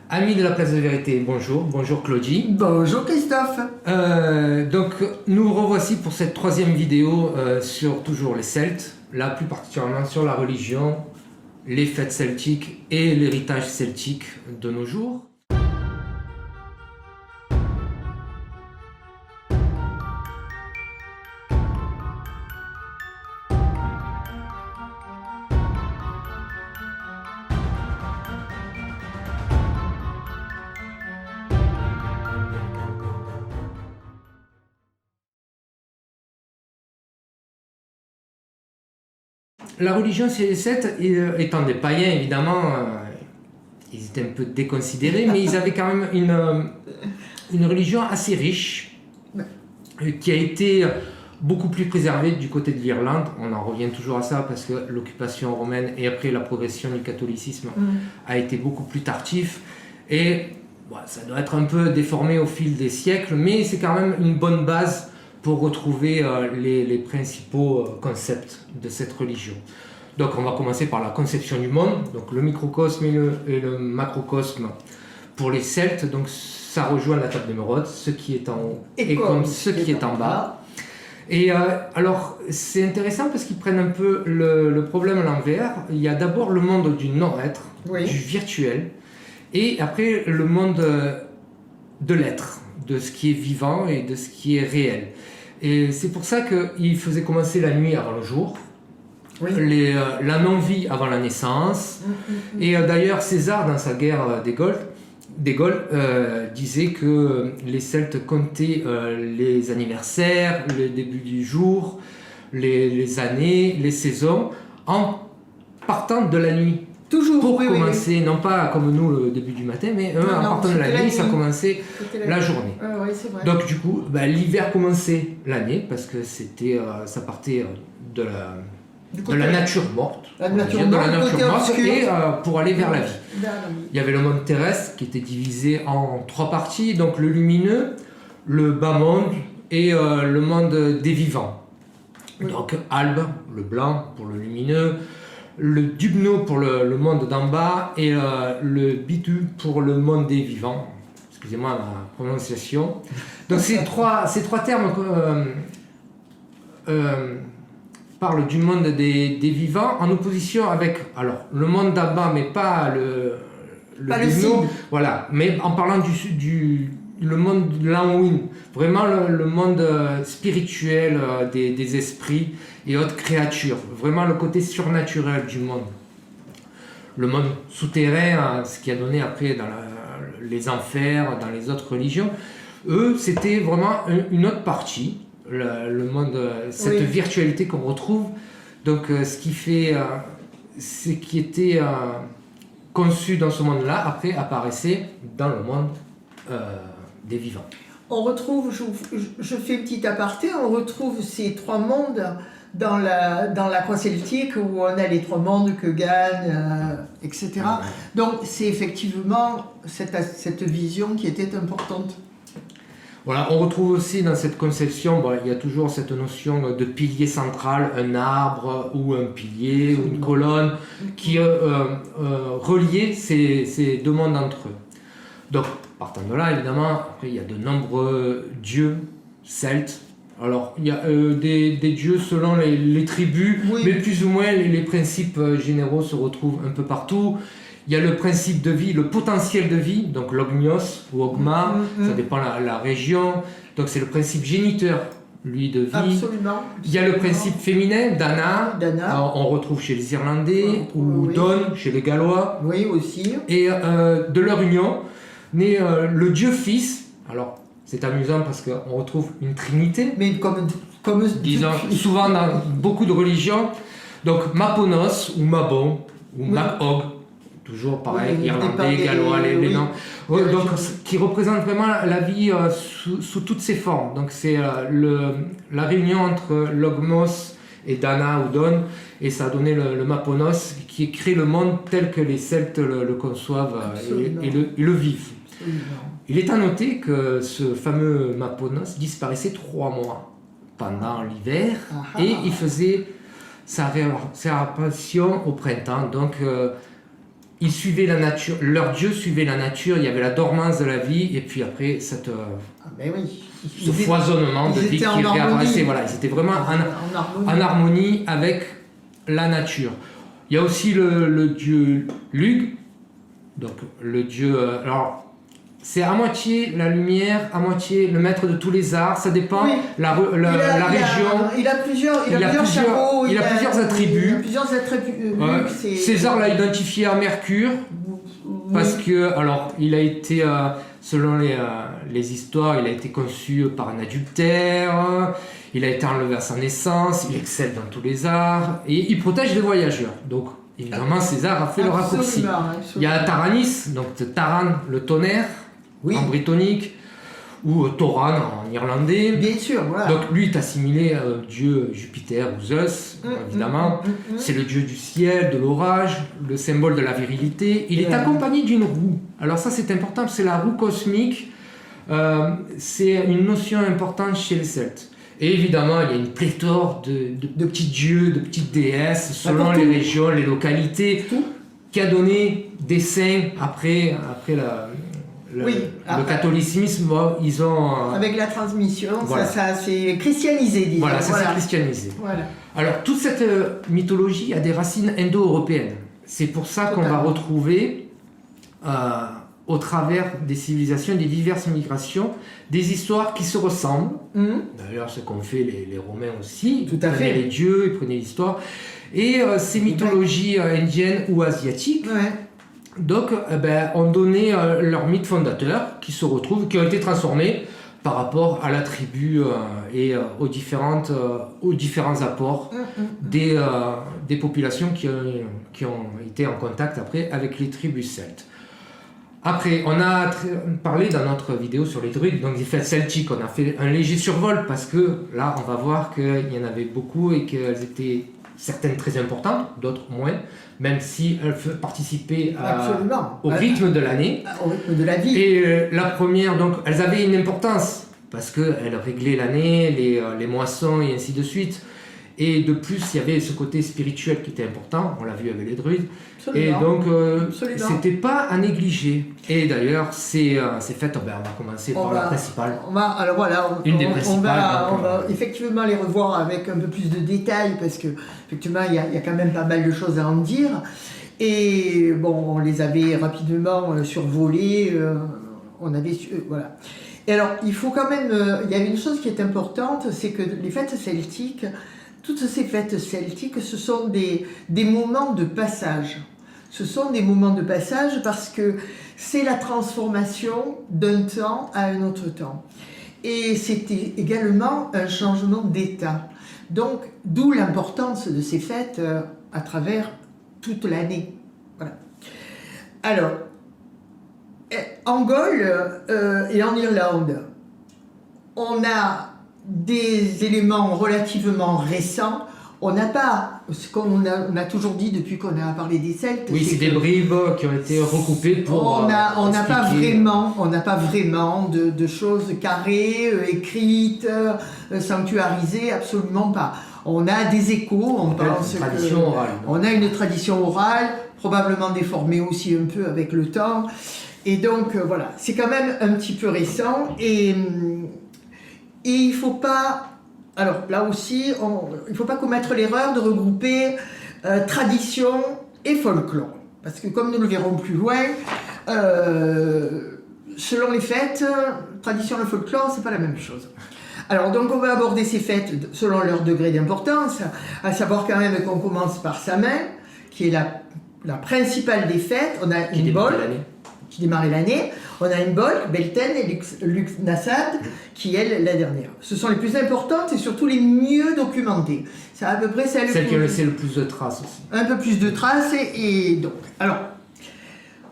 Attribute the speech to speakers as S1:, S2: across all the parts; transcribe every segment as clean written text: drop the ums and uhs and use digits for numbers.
S1: Amis de la Place de Vérité, bonjour. Bonjour Claudie.
S2: Bonjour Christophe.
S1: Donc nous revoici pour cette troisième vidéo sur toujours les Celtes, là plus particulièrement sur la religion, les fêtes celtiques et l'héritage celtique de nos jours. La religion chez les Celtes, étant des païens évidemment, ils étaient un peu déconsidérés, mais ils avaient quand même une religion assez riche, qui a été beaucoup plus préservée du côté de l'Irlande. On en revient toujours à ça parce que l'occupation romaine et après la progression du catholicisme a été beaucoup plus tardif. Et bon, ça doit être un peu déformé au fil des siècles, mais c'est quand même une bonne base pour retrouver les principaux concepts de cette religion. Donc on va commencer par la conception du monde, donc le microcosme et le macrocosme pour les Celtes. Donc ça rejoint la table d'émeraude, ce qui est en haut et comme ce qui est en bas. Et alors c'est intéressant parce qu'ils prennent un peu le problème à l'envers. Il y a d'abord le monde du non-être, du virtuel, et après le monde de l'être, de ce qui est vivant et de ce qui est réel. Et c'est pour ça qu'il faisait commencer la nuit avant le jour, la non-vie avant la naissance. Et d'ailleurs, César, dans sa guerre des Gaules, disait que les Celtes comptaient les anniversaires, le début du jour, les années, les saisons, en partant de la nuit.
S2: Toujours
S1: pour commencer, non pas comme nous le début du matin, mais en partant de la nuit, ça commençait la journée.
S2: Oui, c'est vrai.
S1: Donc du coup, l'hiver commençait l'année parce que ça partait de la nature morte,
S2: de la nature morte
S1: et pour aller vers la vie. Il y avait le monde terrestre qui était divisé en trois parties, donc le lumineux, le bas monde et le monde des vivants. Donc Albe, le blanc pour le lumineux, le Dubno pour le monde d'en bas et le Bitu pour le monde des vivants. Excusez-moi ma prononciation. Donc ces trois termes parlent du monde des vivants en opposition avec le monde d'en bas, mais pas le Dubno, voilà, mais en parlant le monde de l'Anwin, vraiment le monde spirituel des esprits et autres créatures, vraiment le côté surnaturel du monde. Le monde souterrain, ce qui a donné après dans les enfers, dans les autres religions, eux, c'était vraiment une autre partie, le monde, cette virtualité qu'on retrouve. Donc ce qui était conçu dans ce monde-là, après apparaissait dans le monde des vivants.
S2: On retrouve, je fais petit aparté, on retrouve ces trois mondes dans la croix celtique où on a les trois mondes que gagne, etc. Donc c'est effectivement cette vision qui était importante.
S1: Voilà, on retrouve aussi dans cette conception, il y a toujours cette notion de pilier central, un arbre ou un pilier ou une colonne qui reliait ces deux mondes entre eux. Donc, partant de là, évidemment, après, il y a de nombreux dieux celtes. Alors, il y a des dieux selon les tribus, mais plus ou moins les principes généraux se retrouvent un peu partout. Il y a le principe de vie, le potentiel de vie, donc l'ogmios ou ogma, ça dépend de la région. Donc, c'est le principe géniteur, lui, de vie.
S2: Absolument.
S1: Il y a le principe féminin, Dana. Alors, on retrouve chez les Irlandais, ou Don, chez les Gallois.
S2: Oui, aussi.
S1: Et de leur union naît le Dieu Fils. Alors, c'est amusant parce qu'on retrouve une trinité.
S2: Mais comme
S1: disons, souvent dans beaucoup de religions. Donc, Maponos ou Mabon ou Macog, toujours pareil, irlandais, gallois, les noms. Donc, qui représente vraiment la vie sous toutes ses formes. Donc, c'est la réunion entre l'ogmos et Dana ou Don, et ça a donné le Maponos qui crée le monde tel que les Celtes le conçoivent et le vivent. Il est à noter que ce fameux Maponos disparaissait 3 mois pendant l'hiver et il faisait sa réapparition au printemps. Donc ils suivaient la nature, leur dieu suivait la nature, il y avait la dormance de la vie, et puis après,
S2: Ben oui.
S1: ce foisonnement de vie qui réapparaissait. Voilà, ils étaient vraiment en harmonie avec la nature. Il y a aussi le dieu Lugh, donc le dieu... alors, c'est à moitié la lumière, à moitié le maître de tous les arts, ça dépend la région.
S2: Il a plusieurs chapeaux,
S1: il a plusieurs attributs. César l'a identifié à Mercure, parce que, alors, il a été, selon les histoires, il a été conçu par un adultère, il a été enlevé à sa naissance, il excelle dans tous les arts, et il protège les voyageurs. Donc, évidemment, César a fait le raccourci. Il y a Taranis, donc Taran, le tonnerre, en brittonique, ou Thoran en irlandais.
S2: Bien sûr, voilà.
S1: Donc lui est assimilé à dieu Jupiter ou Zeus, évidemment. C'est le dieu du ciel, de l'orage, le symbole de la virilité. Il est accompagné d'une roue. Alors ça c'est important, c'est la roue cosmique. C'est une notion importante chez les Celtes. Et évidemment, il y a une pléthore de petits dieux, de petites déesses, selon les régions, les localités, qui a donné des saints après le catholicisme. Ils ont...
S2: avec la transmission, ça s'est christianisé, disons.
S1: Voilà, ça s'est christianisé. Voilà. Alors, toute cette mythologie a des racines indo-européennes. C'est pour ça qu'on va retrouver, au travers des civilisations et des diverses migrations, des histoires qui se ressemblent. D'ailleurs, ce qu'ont fait les Romains aussi.
S2: Tout à fait.
S1: Ils prenaient les dieux, ils prenaient l'histoire. Et ces mythologies indiennes ou asiatiques, donc, ont donné leur mythe fondateur qui ont été transformés par rapport à la tribu et aux différents apports des populations qui ont été en contact après avec les tribus celtes. Après, on a parlé dans notre vidéo sur les druides, donc des fêtes celtiques, on a fait un léger survol parce que là, on va voir qu'il y en avait beaucoup et qu'elles étaient certaines très importantes, d'autres moins, même si elles participaient au rythme de l'année.
S2: Au rythme de la vie.
S1: Et la première, donc, elles avaient une importance parce qu'elles réglaient l'année, les moissons et ainsi de suite. Et de plus, il y avait ce côté spirituel qui était important, on l'a vu avec les druides. Absolument. Et donc, c'était pas à négliger. Et d'ailleurs, ces fêtes, on va commencer par la principale.
S2: Une des principales. On va effectivement les revoir avec un peu plus de détails, parce que effectivement, il y a quand même pas mal de choses à en dire. Et bon, on les avait rapidement survolées. Voilà. Et alors, il faut quand même... il y a une chose qui est importante, c'est que les fêtes celtiques... Toutes ces fêtes celtiques, ce sont des moments de passage. Ce sont des moments de passage parce que c'est la transformation d'un temps à un autre temps. Et c'était également un changement d'état. Donc, d'où l'importance de ces fêtes à travers toute l'année. Voilà. Alors, en Gaule et en Irlande, on a des éléments relativement récents. On n'a pas, ce qu'on a toujours dit depuis qu'on a parlé des Celtes.
S1: Oui, c'est des bribes qui ont été recoupées pour.
S2: On n'a pas vraiment de choses carrées, écrites, sanctuarisées, absolument pas. On a des échos, on pense que
S1: tradition orale.
S2: On a une tradition orale, probablement déformée aussi un peu avec le temps. Et donc voilà, c'est quand même un petit peu récent et il ne faut pas, alors là aussi, il ne faut pas commettre l'erreur de regrouper tradition et folklore. Parce que comme nous le verrons plus loin, selon les fêtes, tradition et folklore, ce n'est pas la même chose. Alors donc on va aborder ces fêtes selon leur degré d'importance, à savoir quand même qu'on commence par Samhain, qui est la principale des fêtes. On a une bolle qui démarrait l'année. On a une Bolg, Beltane et Lughnasadh, qui est la dernière. Ce sont les plus importantes et surtout les mieux documentées. C'est à peu près
S1: celle qui a laissé le plus de traces aussi.
S2: Un peu plus de traces et donc... Alors,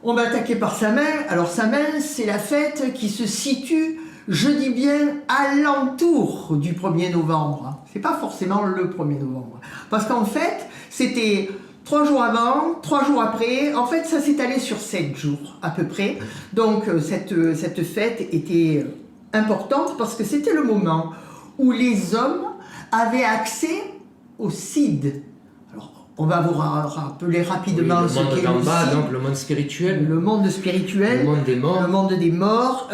S2: on va attaquer par Samhain. Alors Samhain, c'est la fête qui se situe, je dis bien, à l'entour du 1er novembre. C'est pas forcément le 1er novembre. Parce qu'en fait, c'était... 3 jours avant, 3 jours après, en fait ça s'étalait sur 7 jours à peu près. Donc cette fête était importante parce que c'était le moment où les hommes avaient accès au Cid. Alors On va vous rappeler rapidement
S1: le
S2: ce
S1: monde
S2: qu'est
S1: d'en bas,
S2: Lucie.
S1: donc le monde spirituel,
S2: Le monde spirituel,
S1: le monde des morts.
S2: le monde des morts.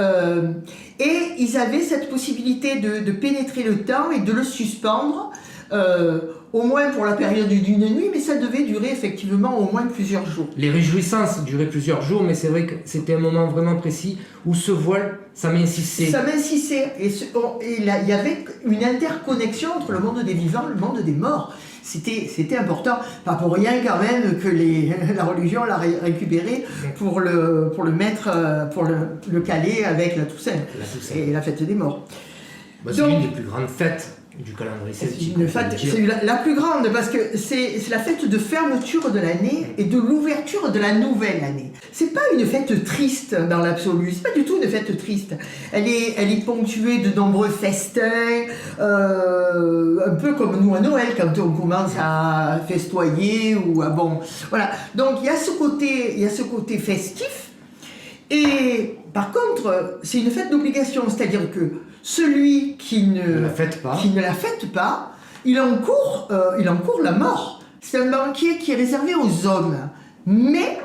S2: Et ils avaient cette possibilité de pénétrer le temps et de le suspendre, au moins pour la période d'une nuit, mais ça devait durer effectivement au moins plusieurs jours.
S1: Les réjouissances duraient plusieurs jours, mais c'est vrai que c'était un moment vraiment précis où ce voile, ça m'incisait.
S2: Ça m'insistait. Et il y avait une interconnexion entre le monde des vivants et le monde des morts. C'était important, pas pour rien quand même que la religion l'a récupéré pour le mettre, pour le caler avec la Toussaint, et la fête des morts.
S1: Bah, c'est l'une des plus grandes fêtes du calendrier celtique.
S2: C'est la plus grande parce que c'est la fête de fermeture de l'année et de l'ouverture de la nouvelle année. C'est pas une fête triste dans l'absolu, c'est pas du tout une fête triste. Elle est ponctuée de nombreux festins, un peu comme nous à Noël quand on commence à festoyer ou à bon. Voilà. Donc il y a ce côté festif. Et par contre, c'est une fête d'obligation, c'est-à-dire que celui qui ne la fête pas, il encourt la mort. C'est un banquet qui est réservé aux hommes. Mais,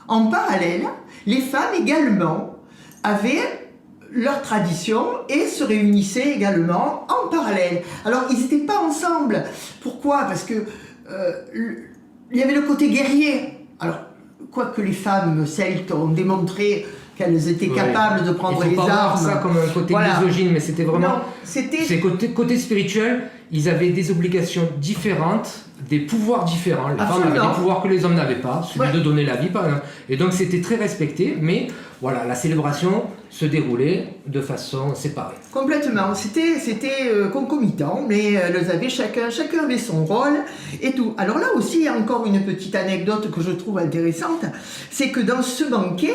S2: en parallèle, les femmes également avaient leur tradition et se réunissaient également en parallèle. Alors, ils n'étaient pas ensemble. Pourquoi ? Parce que il y avait le côté guerrier. Alors, quoique les femmes celtes ont démontré qu'elles étaient capables de prendre les armes. Il faut pas voir
S1: ça comme un côté misogyne, mais c'était vraiment... C'est côté spirituel, ils avaient des obligations différentes, des pouvoirs différents. Les femmes avaient des pouvoirs que les hommes n'avaient pas, celui de donner la vie par exemple. Et donc c'était très respecté, mais voilà, la célébration se déroulait de façon séparée.
S2: Complètement, c'était concomitant, mais chacun avait son rôle et tout. Alors là aussi, il y a encore une petite anecdote que je trouve intéressante, c'est que dans ce banquet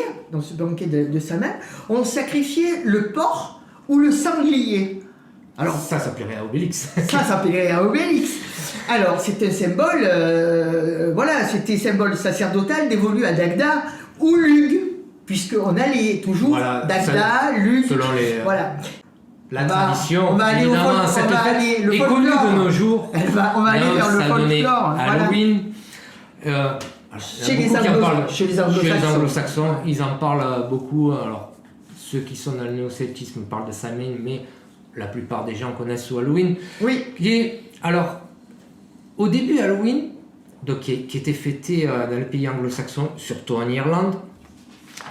S2: de sa mère, on sacrifiait le porc ou le sanglier.
S1: Alors ça plairait à Obélix.
S2: Ça plairait à Obélix. Alors c'est un symbole, c'était symbole sacerdotal dévolu à Dagda ou Lugh, puisqu'on allait toujours Dagda, Lugh.
S1: Selon les.
S2: Voilà.
S1: La tradition,
S2: on va aller
S1: évidemment, cette fête est connue de nos jours.
S2: On va aller vers le folklore.
S1: Halloween.
S2: Chez les
S1: anglo-saxons, ils en parlent beaucoup. Alors, ceux qui sont dans le néo-celtisme parlent de Samhain, mais la plupart des gens connaissent Halloween.
S2: Oui.
S1: Alors, au début, Halloween, donc, qui était fêté dans les pays anglo-saxons, surtout en Irlande,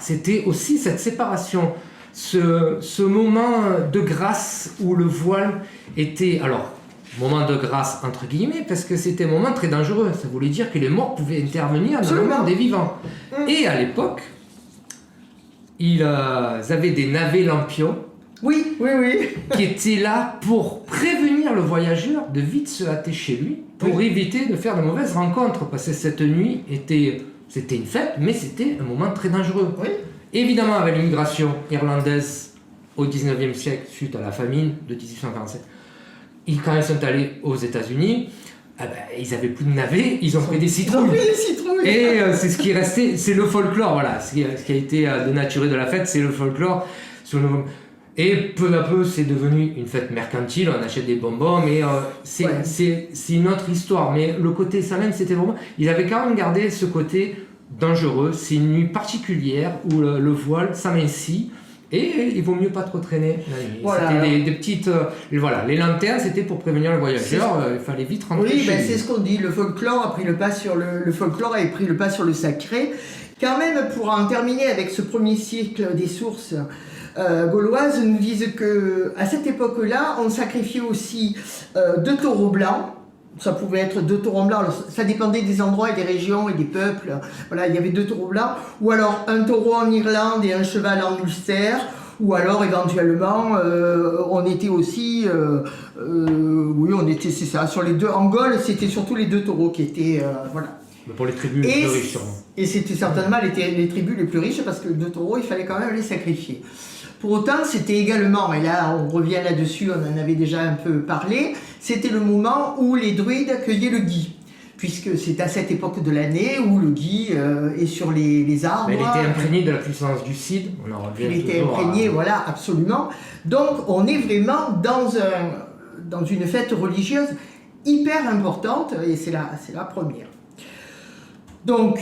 S1: c'était aussi cette séparation, ce moment de grâce où le voile était... Alors, moment de grâce entre guillemets, parce que c'était un moment très dangereux. Ça voulait dire que les morts pouvaient intervenir dans le monde des vivants. Et à l'époque, ils avaient des navets lampions.
S2: Oui.
S1: Qui étaient là pour prévenir le voyageur de vite se hâter chez lui, pour éviter de faire de mauvaises rencontres, parce que cette nuit c'était une fête, mais c'était un moment très dangereux.
S2: Oui.
S1: Évidemment, avec l'immigration irlandaise au 19e siècle, suite à la famine de 1847, quand ils sont allés aux États-Unis, ils n'avaient plus de navets, ils ont pris des citrouilles. Et c'est ce qui est resté, c'est le folklore, voilà. Ce qui a été dénaturé de la fête, c'est le folklore. Et peu à peu, c'est devenu une fête mercantile, on achète des bonbons, mais c'est une autre histoire. Mais le côté Samhain, c'était vraiment... Ils avaient quand même gardé ce côté dangereux, c'est une nuit particulière où le voile s'amincit, et il vaut mieux pas trop traîner la nuit.
S2: Voilà,
S1: c'était des petites... les lanternes, c'était pour prévenir le voyageur, il fallait vite rentrer chez lui.
S2: C'est ce qu'on dit, le folklore a pris le pas sur le folklore a pris le pas sur le sacré. Quand même, pour en terminer avec ce premier cycle des sources gauloises, nous disent qu'à cette époque-là, on sacrifiait aussi 2 taureaux blancs. Ça pouvait être 2 taureaux blancs, alors, ça dépendait des endroits et des régions et des peuples. Voilà, il y avait 2 taureaux blancs, ou alors un taureau en Irlande et un cheval en Ulster, ou alors éventuellement on était aussi, c'est ça, sur les 2, en Gaule c'était surtout les 2 taureaux qui étaient, voilà.
S1: Mais pour les tribus les plus riches sûrement.
S2: Et c'était certainement les tribus les plus riches parce que 2 taureaux, il fallait quand même les sacrifier. Pour autant, c'était également, et là on revient là-dessus, on en avait déjà un peu parlé, c'était le moment où les druides accueillaient le gui, puisque c'est à cette époque de l'année où le gui est sur les arbres.
S1: Mais il était imprégné de la puissance du cid, on en revient.
S2: Il était imprégné, voilà, absolument. Donc on est vraiment dans une fête religieuse hyper importante, et c'est la première. Donc,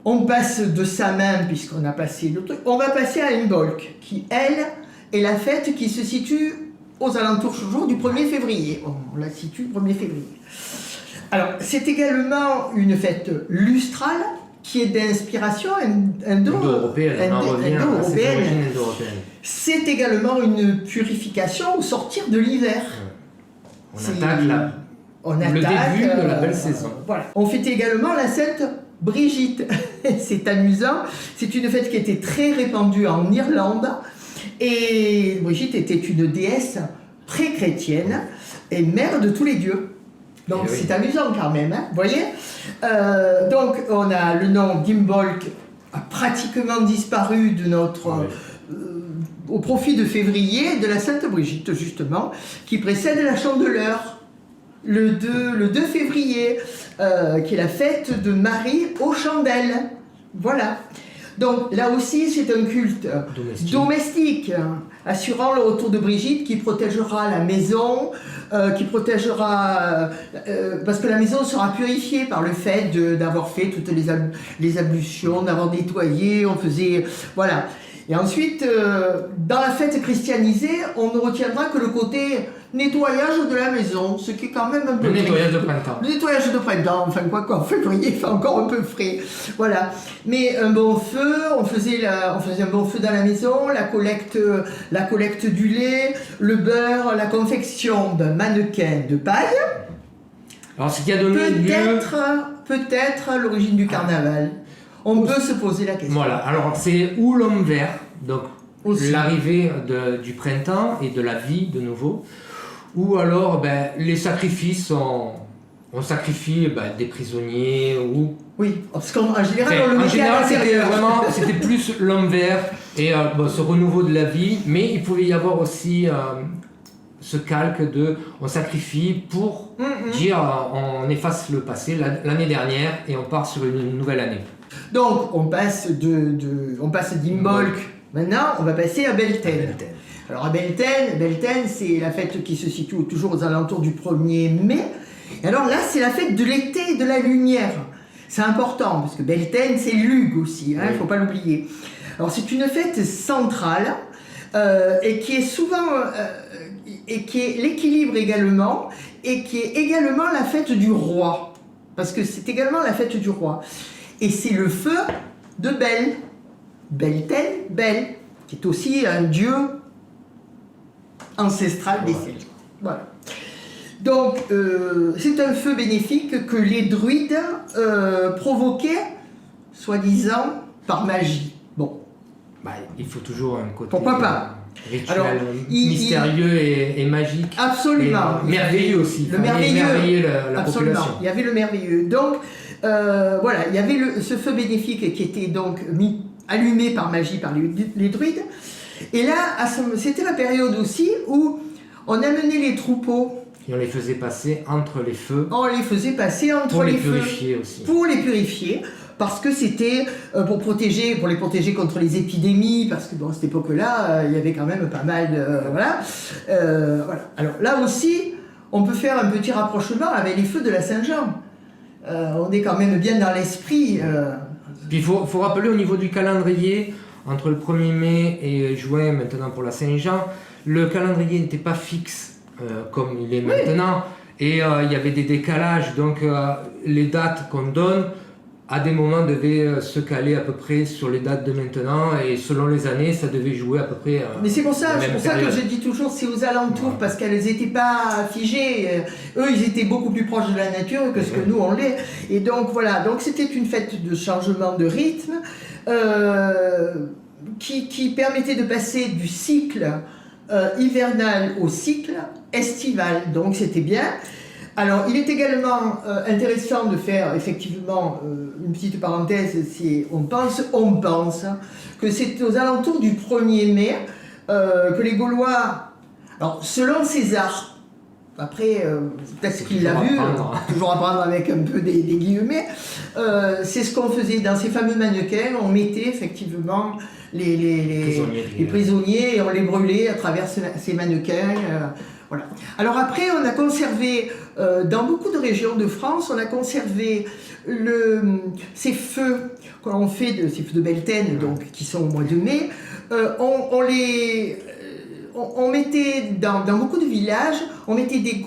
S2: on passe de sa main, puisqu'on a passé le truc, on va passer à Imbolc, qui, elle, est la fête qui se situe aux alentours toujours du 1er février. On la situe le 1er février. Alors, c'est également une fête lustrale qui est d'inspiration
S1: indo-européenne.
S2: C'est également une purification au sortir de l'hiver.
S1: On attaque le début de la belle saison.
S2: Voilà. On fête également la Sainte Brigitte. C'est amusant. C'est une fête qui était très répandue en Irlande. Et Brigitte était une déesse pré-chrétienne et mère de tous les dieux. Donc c'est amusant quand même, hein, vous voyez. Donc on a le nom d'Imbolc a pratiquement disparu de notre... au profit de février, de la Sainte Brigitte justement, qui précède la Chandeleur, le 2 février, qui est la fête de Marie aux chandelles. Voilà. Donc là aussi c'est un culte domestique, assurant le retour de Brigitte qui protégera la maison, qui protégera... parce que la maison sera purifiée par le fait d'avoir fait toutes les ablutions, d'avoir nettoyé, on faisait... Voilà. Et ensuite, dans la fête christianisée, on ne retiendra que le côté nettoyage de la maison, ce qui est quand même un peu...
S1: Le nettoyage de printemps.
S2: Le nettoyage de printemps, enfin quoi qu'en février, il fait encore un peu frais. Voilà. Mais un bon feu, on faisait un bon feu dans la maison, la collecte du lait, le beurre, la confection d'un mannequin de paille.
S1: Alors ce qui a donné lieu...
S2: Peut-être l'origine du carnaval. On peut se poser la question.
S1: Voilà, alors c'est ou l'homme vert, donc l'arrivée du printemps et de la vie de nouveau, ou alors les sacrifices, on sacrifie des prisonniers ou...
S2: Oui, parce qu'en général, on le mettait à l'intérieur.
S1: C'était plus l'homme vert et ce renouveau de la vie, mais il pouvait y avoir aussi ce calque de on sacrifie pour dire on efface le passé, l'année dernière, et on part sur une nouvelle année.
S2: Donc, on passe d'Imbolc. Maintenant, on va passer à Beltane. Alors, à Beltane, c'est la fête qui se situe toujours aux alentours du 1er mai. Et alors là, c'est la fête de l'été et de la lumière. C'est important, parce que Beltane, c'est Lugh aussi, il ne faut pas l'oublier. Alors, c'est une fête centrale, et qui est souvent... et qui est l'équilibre également, et qui est également la fête du roi. Parce que c'est également la fête du roi. Et c'est le feu de Bel. Beltane, Bel, qui est aussi un dieu ancestral des Celtes. Voilà. Donc, c'est un feu bénéfique que les druides provoquaient, soi-disant, par magie. Bon.
S1: Il faut toujours un côté...
S2: Pourquoi pas?
S1: Rituel mystérieux et magique.
S2: Absolument.
S1: Et merveilleux aussi.
S2: Le merveilleux.
S1: La population.
S2: Il y avait le merveilleux. Donc, voilà, il y avait ce feu bénéfique qui était donc allumé par magie par les druides. Et là, c'était la période aussi où on amenait les troupeaux.
S1: Et on les faisait passer entre les feux.
S2: On les faisait passer entre les feux.
S1: Pour les purifier aussi.
S2: Pour les purifier. Parce que c'était pour les protéger contre les épidémies, parce que à cette époque-là, il y avait quand même pas mal de... voilà. Alors là aussi, on peut faire un petit rapprochement avec les feux de la Saint-Jean. On est quand même bien dans l'esprit.
S1: Puis il faut rappeler au niveau du calendrier, entre le 1er mai et juin, maintenant pour la Saint-Jean, le calendrier n'était pas fixe comme il est maintenant, et il y avait des décalages, donc les dates qu'on donne, à des moments devaient se caler à peu près sur les dates de maintenant, et selon les années, ça devait jouer à peu près...
S2: Mais c'est pour ça que je dis toujours c'est aux alentours, parce qu'elles n'étaient pas figées. Eux, ils étaient beaucoup plus proches de la nature que ce que nous, on l'est. Et donc voilà, donc c'était une fête de changement de rythme qui permettait de passer du cycle hivernal au cycle estival. Donc c'était bien. Alors, il est également intéressant de faire effectivement une petite parenthèse, si on pense que c'est aux alentours du 1er mai que les Gaulois, alors selon César, après peut-être qu'il l'a vu, toujours à prendre avec un peu des guillemets, c'est ce qu'on faisait dans ces fameux mannequins, on mettait effectivement les prisonniers et on les brûlait à travers ces mannequins. Voilà. Alors après, on a conservé, dans beaucoup de régions de France, on a conservé ces feux qu'on fait, ces feux de Beltane, donc, qui sont au mois de mai. On mettait dans beaucoup de villages, on mettait des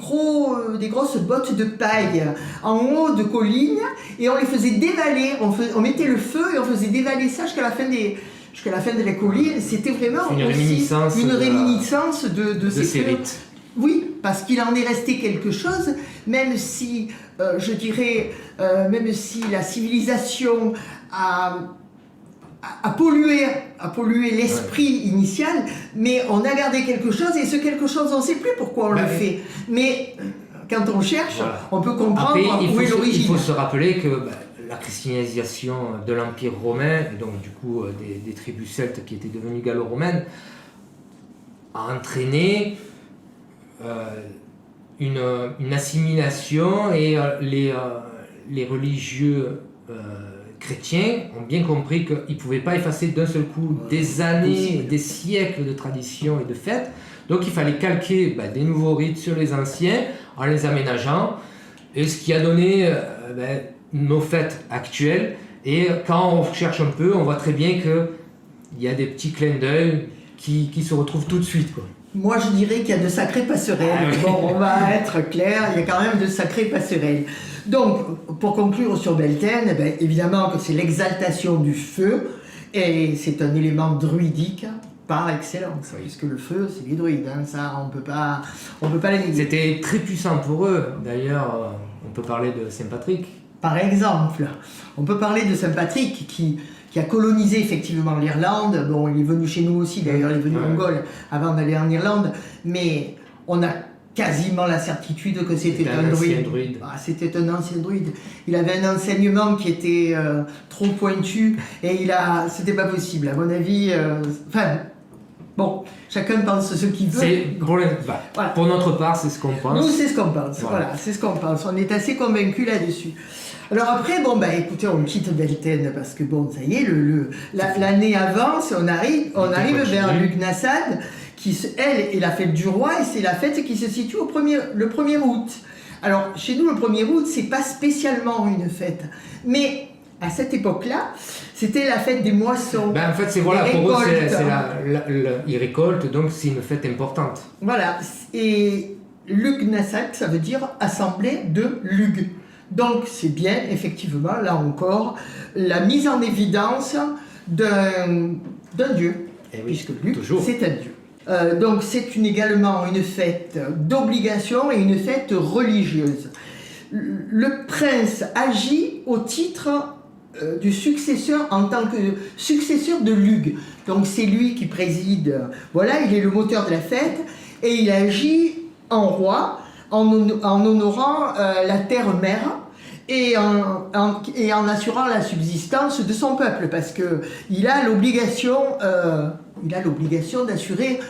S2: grosses bottes de paille en haut de collines et on les faisait dévaler. On mettait le feu et on faisait dévaler ça jusqu'à la fin de la colline. C'était vraiment
S1: une réminiscence
S2: de ces
S1: rites.
S2: Oui, parce qu'il en est resté quelque chose, même si, je dirais, même si la civilisation a pollué l'esprit initial, mais on a gardé quelque chose, et ce quelque chose, on ne sait plus pourquoi on le fait. Mais quand on cherche, on peut comprendre où est l'origine.
S1: Il faut se rappeler que la christianisation de l'Empire romain, et donc du coup des tribus celtes qui étaient devenues gallo-romaines, a entraîné une assimilation, et les religieux chrétiens ont bien compris qu'ils ne pouvaient pas effacer d'un seul coup des années, des siècles de traditions et de fêtes. Donc il fallait calquer des nouveaux rites sur les anciens en les aménageant, et ce qui a donné nos fêtes actuelles. Et quand on cherche un peu, on voit très bien qu'il y a des petits clins d'œil qui se retrouvent tout de suite, quoi.
S2: Moi, je dirais qu'il y a de sacrées passerelles. Bon, on va être clair, il y a quand même de sacrées passerelles. Donc, pour conclure sur Beltane, évidemment que c'est l'exaltation du feu, et c'est un élément druidique par excellence, puisque le feu, c'est les druides, ça, on peut pas les néger.
S1: C'était très puissant pour eux. D'ailleurs, on peut parler de Saint Patrick.
S2: Par exemple, on peut parler de Saint Patrick qui a colonisé effectivement l'Irlande. Bon, il est venu chez nous aussi, d'ailleurs, il est venu mongol avant d'aller en Irlande, mais on a quasiment la certitude que c'était un druide. C'était un ancien druide. Il avait un enseignement qui était trop pointu, et c'était pas possible. À mon avis, bon, chacun pense ce qu'il veut.
S1: Pour notre part, c'est ce qu'on pense.
S2: Nous, c'est ce qu'on pense. Voilà, c'est ce qu'on pense. On est assez convaincus là-dessus. Alors après, écoutez, on quitte Beltane parce que ça y est, l'année avance, on arrive vers Lughnasadh, qui, elle, est la fête du roi, et c'est la fête qui se situe le 1er août. Alors, chez nous, le 1er août, c'est pas spécialement une fête, mais à cette époque-là, c'était la fête des moissons.
S1: En fait, pour eux, ils récoltent, donc c'est une fête importante.
S2: Voilà, et Lughnasadh, ça veut dire assemblée de Lugh. Donc c'est bien, effectivement, là encore, la mise en évidence d'un dieu, puisque Lugh, c'est un dieu. Donc c'est également une fête d'obligation et une fête religieuse. Le prince agit au titre du successeur, en tant que successeur de Lugh. Donc c'est lui qui préside, il est le moteur de la fête, et il agit en roi, en honorant la terre-mère, et en assurant la subsistance de son peuple, parce qu'il a l'obligation d'assurer.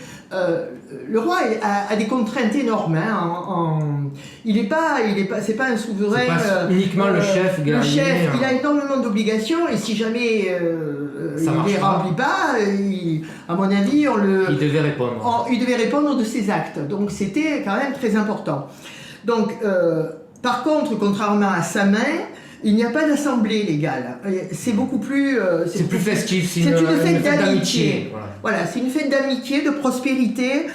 S2: Le roi a des contraintes énormes. C'est pas un souverain.
S1: C'est pas uniquement le chef.
S2: Le chef, il a énormément d'obligations, et si jamais il ne les remplit pas, à mon avis,
S1: il devait répondre.
S2: Il devait répondre de ses actes. Donc c'était quand même très important. Donc, par contre, contrairement à sa main, il n'y a pas d'assemblée légale. C'est beaucoup plus.
S1: C'est plus festif.
S2: C'est une fête d'amitié. Voilà, c'est une fête d'amitié, de prospérité,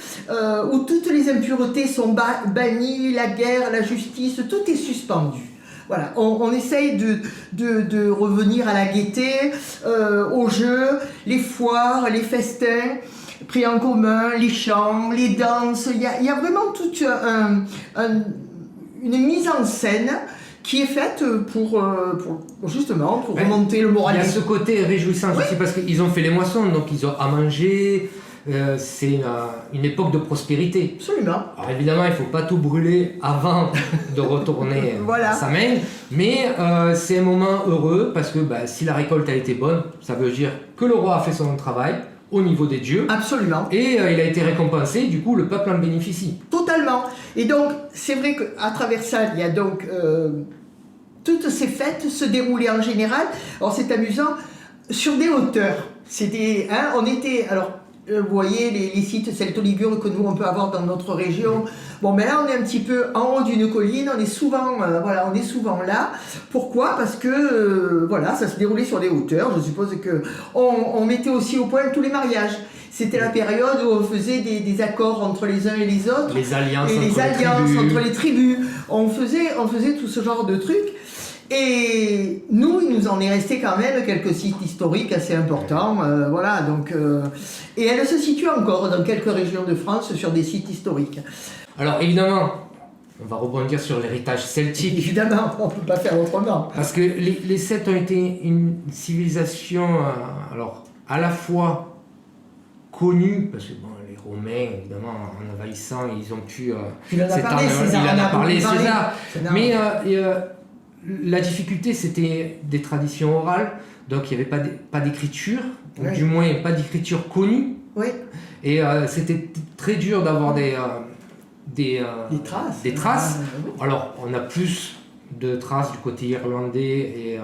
S2: où toutes les impuretés sont bannies, la guerre, la justice, tout est suspendu. Voilà, on essaye de revenir à la gaieté, aux jeux, les foires, les festins pris en commun, les chants, les danses. Il y a vraiment toute une mise en scène qui est faite pour remonter le moral.
S1: Il y a ce côté réjouissant aussi, parce qu'ils ont fait les moissons, donc ils ont à manger. C'est une époque de prospérité.
S2: Absolument.
S1: Alors évidemment, il ne faut pas tout brûler avant de retourner à sa main, mais c'est un moment heureux, parce que si la récolte a été bonne, ça veut dire que le roi a fait son travail au niveau des dieux.
S2: Absolument.
S1: Et il a été récompensé, du coup le peuple en bénéficie.
S2: Totalement. Et donc, c'est vrai qu'à travers ça, il y a donc toutes ces fêtes se déroulaient en général. Alors c'est amusant, sur des hauteurs. On était, alors vous voyez les sites celto-ligures que nous on peut avoir dans notre région. Bon, mais là on est un petit peu en haut d'une colline, on est souvent là. Pourquoi? Parce que voilà, ça se déroulait sur des hauteurs. Je suppose que on mettait aussi au point tous les mariages. C'était la période où on faisait des accords entre les uns et les autres.
S1: Les alliances,
S2: entre les tribus. On faisait tout ce genre de trucs. Et nous, il nous en est resté quand même quelques sites historiques assez importants, voilà, donc, et elle se situe encore dans quelques régions de France sur des sites historiques.
S1: Alors évidemment, on va rebondir sur l'héritage celtique.
S2: Évidemment, on ne peut pas faire autrement.
S1: Parce que les Celtes ont été une civilisation, alors à la fois connue, parce que bon, les Romains, évidemment, en envahissant, ils ont pu...
S2: Il en a parlé, César.
S1: Mais la difficulté, c'était des traditions orales, donc il n'y avait pas d'écriture, ou
S2: oui.
S1: du moins pas d'écriture connue.
S2: Oui.
S1: Et c'était très dur d'avoir des traces.
S2: Oui.
S1: Alors, on a plus de traces du côté irlandais, et,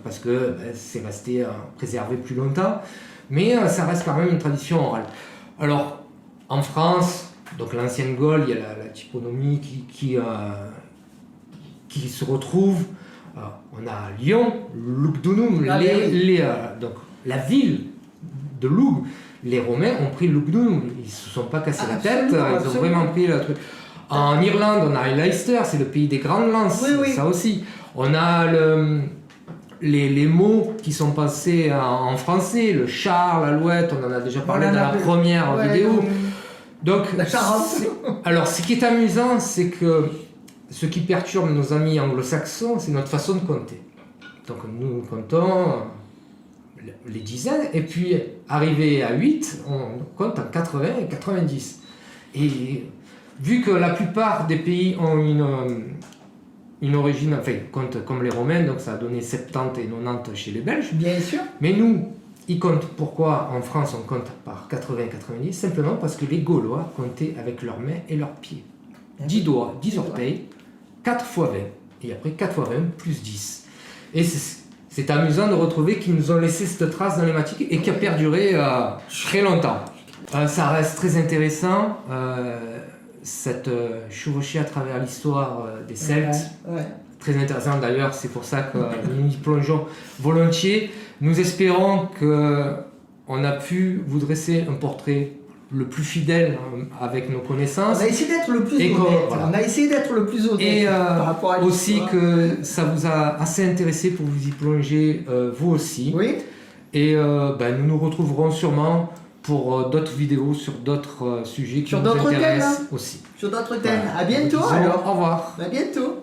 S1: parce que c'est resté préservé plus longtemps, mais ça reste quand même une tradition orale. Alors, en France, donc l'ancienne Gaule, il y a la typonymie qui se retrouve. On a Lyon, Lugdunum, donc la ville de Lug. Les Romains ont pris Lugdunum, ils ne se sont pas cassé la tête, ils ont vraiment pris le truc. En Irlande, on a Leicester, c'est le pays des grandes lances, ça aussi. On a les mots qui sont passés en français, le char, l'alouette, on en a déjà parlé dans la première vidéo. Donc,
S2: la Charente.
S1: Alors, ce qui est amusant, c'est que ce qui perturbe nos amis anglo-saxons, c'est notre façon de compter. Donc, nous comptons les dizaines, et puis, arrivé à 8, on compte en 80 et 90. Et vu que la plupart des pays ont une origine, enfin, comptent comme les Romains, donc ça a donné 70 et 90 chez les Belges.
S2: Bien sûr.
S1: Mais nous, ils comptent. Pourquoi en France on compte par 80-90? Simplement parce que les Gaulois comptaient avec leurs mains et leurs pieds. 10 doigts, 10 orteils, 4 x 20. Et après 4 x 20 plus 10. Et c'est amusant de retrouver qu'ils nous ont laissé cette trace dans les mathématiques et qui a perduré très longtemps. Ça reste très intéressant, cette chevauchée à travers l'histoire des Celtes.
S2: Ouais.
S1: Très intéressant d'ailleurs, c'est pour ça que nous y plongeons volontiers. Nous espérons qu'on a pu vous dresser un portrait le plus fidèle avec nos connaissances.
S2: On a essayé d'être le plus honnête. Voilà. On a essayé d'être le plus honnête.
S1: Et
S2: par rapport à
S1: aussi que ça vous a assez intéressé pour vous y plonger vous aussi.
S2: Oui.
S1: Et nous nous retrouverons sûrement pour d'autres vidéos sur d'autres sujets qui nous intéressent aussi.
S2: Sur d'autres thèmes.
S1: Voilà.
S2: À bientôt
S1: alors. Au revoir.
S2: À bientôt.